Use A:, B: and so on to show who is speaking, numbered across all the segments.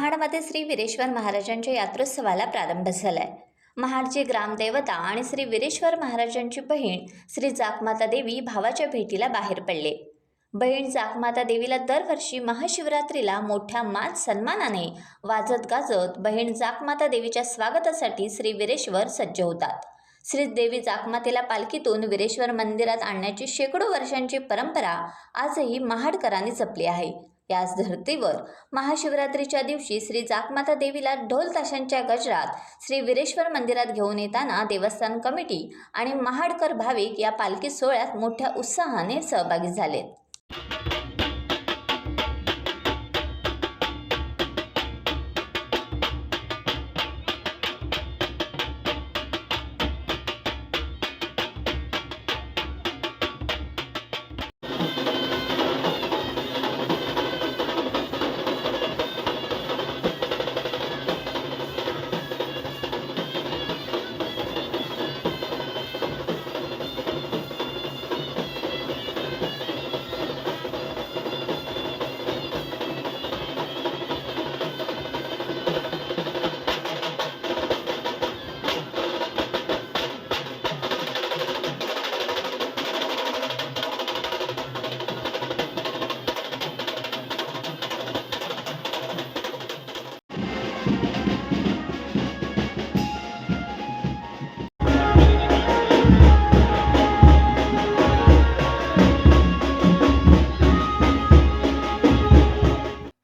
A: महाडमध्ये श्री वीरेश्वर महाराजांच्या यात्रोत्सवाला प्रारंभ झालाय। महाडची ग्रामदेवता आणि श्री वीरेश्वर महाराजांची बहीण श्री जागमाता देवी भावाच्या भेटीला बाहेर पडले। बहीण जागमाता देवीला दरवर्षी महाशिवरात्रीला मोठ्या मान सन्मानाने वाजत गाजत बहीण जागमाता देवीच्या स्वागतासाठी श्री वीरेश्वर सज्ज होतात। श्री देवी जागमातेला पालखीतून वीरेश्वर मंदिरात आणण्याची शेकडो वर्षांची परंपरा आजही महाडकरांनी जपली आहे। याच धर्तीवर महाशिवरात्रीच्या दिवशी श्री जागमाता देवीला ढोल ताशांच्या गजरात श्री वीरेश्वर मंदिरात घेऊन येताना देवस्थान कमिटी आणि महाडकर भाविक या पालखी सोहळ्यात मोठ्या उत्साहाने सहभागी झालेत।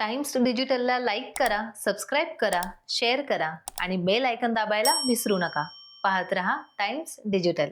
B: टाइम्स डिजिटलला लाईक करा, सबस्क्राईब करा, शेअर करा आणि बेल आयकॉन दाबायला विसरू नका। पाहत रहा टाइम्स डिजिटल।